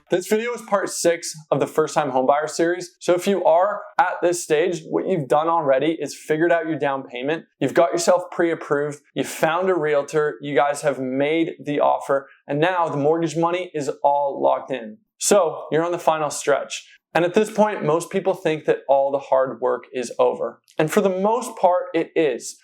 This video is part 6 of the first time homebuyer series. So if you are at this stage, what you've done already is figured out your down payment. You've got yourself pre-approved. You found a realtor. You guys have made the offer. And now the mortgage money is all locked in. So you're on the final stretch. And at this point, most people think that all the hard work is over. And for the most part, it is.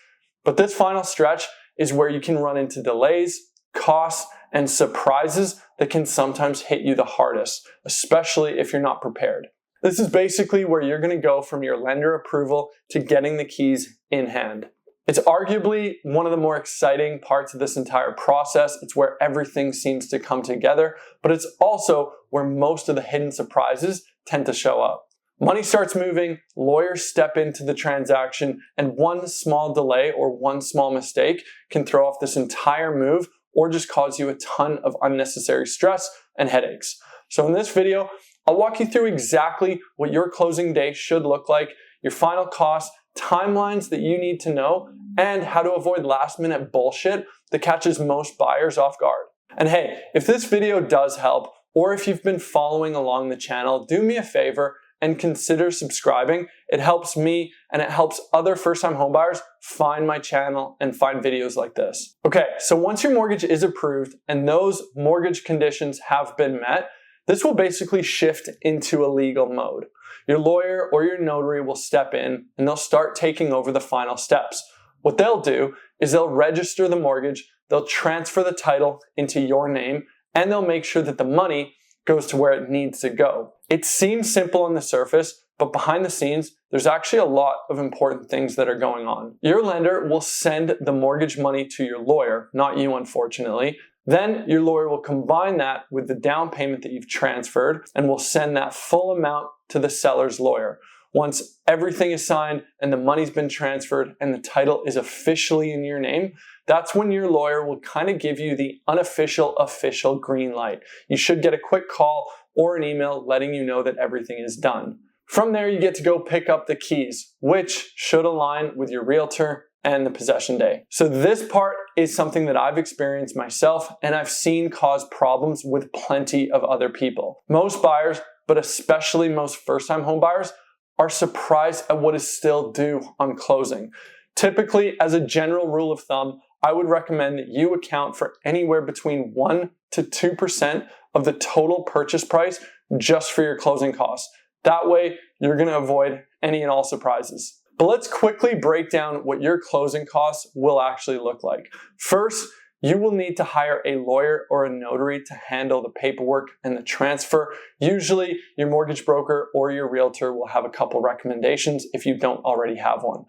But this final stretch is where you can run into delays, costs, and surprises that can sometimes hit you the hardest, especially if you're not prepared. This is basically where you're going to go from your lender approval to getting the keys in hand. It's arguably one of the more exciting parts of this entire process. It's where everything seems to come together, but it's also where most of the hidden surprises tend to show up. Money starts moving, lawyers step into the transaction, and one small delay or one small mistake can throw off this entire move or just cause you a ton of unnecessary stress and headaches. So in this video, I'll walk you through exactly what your closing day should look like, your final costs, timelines that you need to know, and how to avoid last minute bullshit that catches most buyers off guard. And hey, if this video does help, or if you've been following along the channel, do me a favor and consider subscribing. It helps me and it helps other first-time homebuyers find my channel and find videos like this. Okay, so once your mortgage is approved and those mortgage conditions have been met, this will basically shift into a legal mode. Your lawyer or your notary will step in and they'll start taking over the final steps. What they'll do is they'll register the mortgage, they'll transfer the title into your name, and they'll make sure that the money goes to where it needs to go. It seems simple on the surface, but behind the scenes, there's actually a lot of important things that are going on. Your lender will send the mortgage money to your lawyer, not you unfortunately. Then your lawyer will combine that with the down payment that you've transferred and will send that full amount to the seller's lawyer. Once everything is signed and the money's been transferred and the title is officially in your name, that's when your lawyer will kind of give you the unofficial, official green light. You should get a quick call or an email letting you know that everything is done. From there, you get to go pick up the keys, which should align with your realtor and the possession day. So this part is something that I've experienced myself and I've seen cause problems with plenty of other people. Most buyers, but especially most first-time home buyers, are surprised at what is still due on closing. Typically, as a general rule of thumb, I would recommend that you account for anywhere between 1 to 2% of the total purchase price just for your closing costs. That way, you're going to avoid any and all surprises. But let's quickly break down what your closing costs will actually look like. First, you will need to hire a lawyer or a notary to handle the paperwork and the transfer. Usually, your mortgage broker or your realtor will have a couple recommendations if you don't already have one.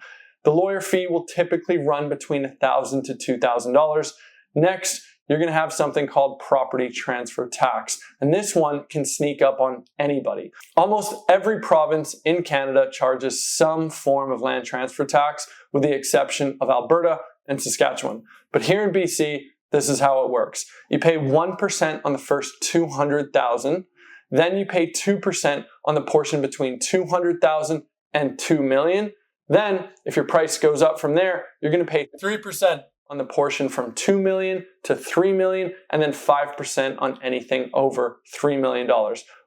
The lawyer fee will typically run between $1,000 to $2,000. Next, you're going to have something called property transfer tax, and this one can sneak up on anybody. Almost every province in Canada charges some form of land transfer tax, with the exception of Alberta and Saskatchewan. But here in BC, this is how it works. You pay 1% on the first $200,000, then you pay 2% on the portion between $200,000 and $2 million. Then, if your price goes up from there, you're going to pay 3% on the portion from $2 million to $3 million, and then 5% on anything over $3 million.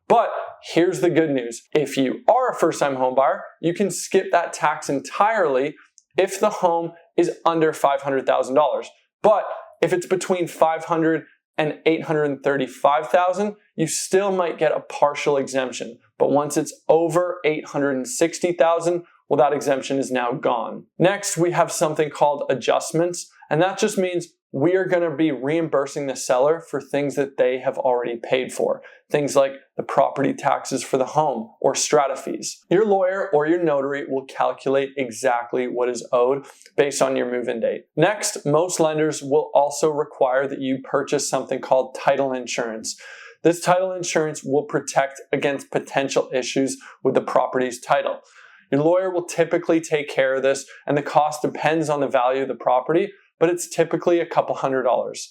But here's the good news. If you are a first-time home buyer, you can skip that tax entirely if the home is under $500,000. But if it's between $500,000 and $835,000, you still might get a partial exemption. But once it's over $860,000, well, that exemption is now gone. Next, we have something called adjustments, and that just means we are going to be reimbursing the seller for things that they have already paid for. Things like the property taxes for the home or strata fees. Your lawyer or your notary will calculate exactly what is owed based on your move-in date. Next, most lenders will also require that you purchase something called title insurance. This title insurance will protect against potential issues with the property's title. Your lawyer will typically take care of this, and the cost depends on the value of the property, but it's typically a couple $100s.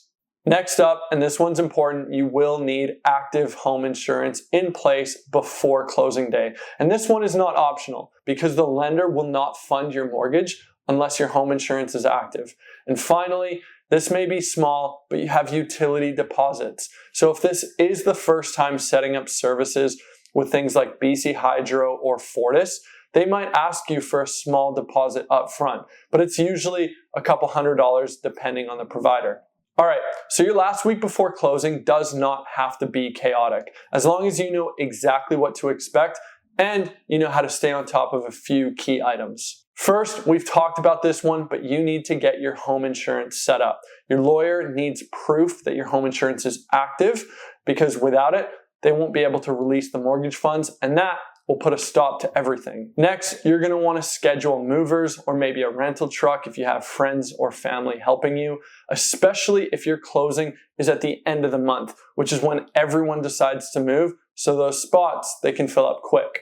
Next up, and this one's important, you will need active home insurance in place before closing day. And this one is not optional because the lender will not fund your mortgage unless your home insurance is active. And finally, this may be small, but you have utility deposits. So if this is the first time setting up services with things like BC Hydro or Fortis, they might ask you for a small deposit up front, but it's usually a couple $100 depending on the provider. All right, so your last week before closing does not have to be chaotic, as long as you know exactly what to expect and you know how to stay on top of a few key items. First, we've talked about this one, but you need to get your home insurance set up. Your lawyer needs proof that your home insurance is active, because without it, they won't be able to release the mortgage funds, and that will put a stop to everything. Next, you're gonna wanna schedule movers or maybe a rental truck if you have friends or family helping you, especially if your closing is at the end of the month, which is when everyone decides to move, so those spots, they can fill up quick.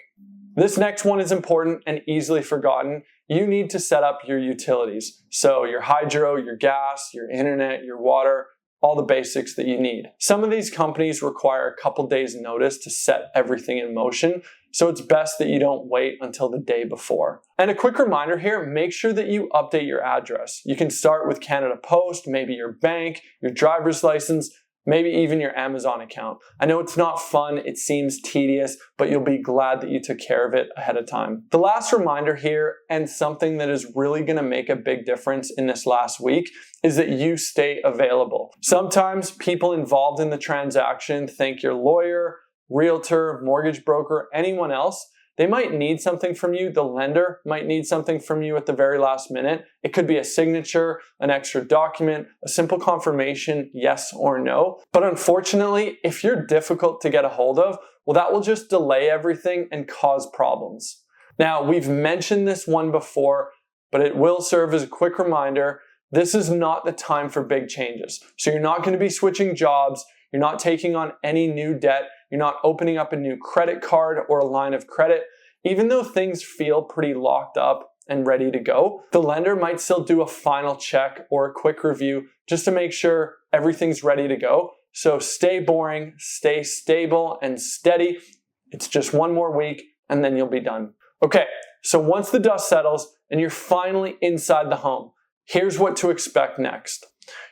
This next one is important and easily forgotten. You need to set up your utilities. So your hydro, your gas, your internet, your water, all the basics that you need. Some of these companies require a couple days notice to set everything in motion, so it's best that you don't wait until the day before. And a quick reminder here, make sure that you update your address. You can start with Canada Post, maybe your bank, your driver's license, maybe even your Amazon account. I know it's not fun, it seems tedious, but you'll be glad that you took care of it ahead of time. The last reminder here, and something that is really gonna make a big difference in this last week, is that you stay available. Sometimes people involved in the transaction think your lawyer, realtor, mortgage broker, anyone else, they might need something from you. The lender might need something from you at the very last minute. It could be a signature, an extra document, a simple confirmation, yes or no. But unfortunately, if you're difficult to get a hold of, well, that will just delay everything and cause problems. Now, we've mentioned this one before, but it will serve as a quick reminder. This is not the time for big changes. So you're not going to be switching jobs. You're not taking on any new debt. You're not opening up a new credit card or a line of credit. Even though things feel pretty locked up and ready to go, the lender might still do a final check or a quick review just to make sure everything's ready to go. So stay boring, stay stable and steady. It's just one more week and then you'll be done. Okay, so once the dust settles and you're finally inside the home, here's what to expect next.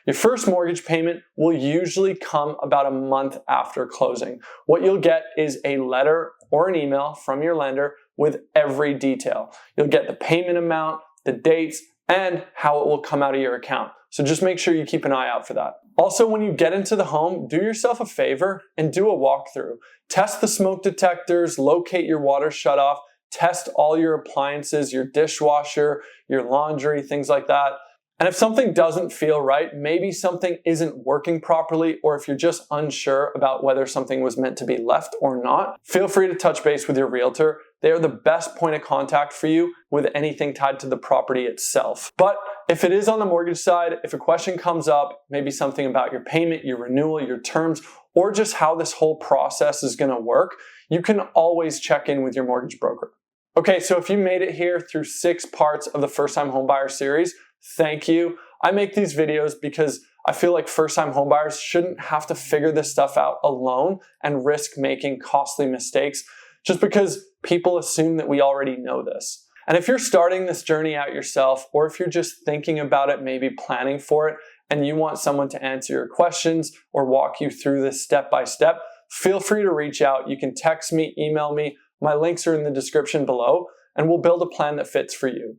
Your first mortgage payment will usually come about a month after closing. What you'll get is a letter or an email from your lender with every detail. You'll get the payment amount, the dates, and how it will come out of your account. So just make sure you keep an eye out for that. Also, when you get into the home, do yourself a favor and do a walkthrough. Test the smoke detectors, locate your water shutoff, test all your appliances, your dishwasher, your laundry, things like that. And if something doesn't feel right, maybe something isn't working properly, or if you're just unsure about whether something was meant to be left or not, feel free to touch base with your realtor. They are the best point of contact for you with anything tied to the property itself. But if it is on the mortgage side, if a question comes up, maybe something about your payment, your renewal, your terms, or just how this whole process is going to work, you can always check in with your mortgage broker. Okay, so if you made it here through 6 parts of the First Time Homebuyer series, thank you. I make these videos because I feel like first-time homebuyers shouldn't have to figure this stuff out alone and risk making costly mistakes just because people assume that we already know this. And if you're starting this journey out yourself, or if you're just thinking about it, maybe planning for it, and you want someone to answer your questions or walk you through this step by step, feel free to reach out. You can text me, email me. My links are in the description below, and we'll build a plan that fits for you.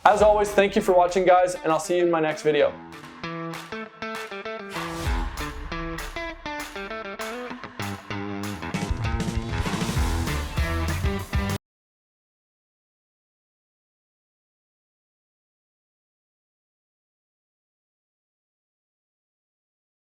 As always, thank you for watching, guys, and I'll see you in my next video.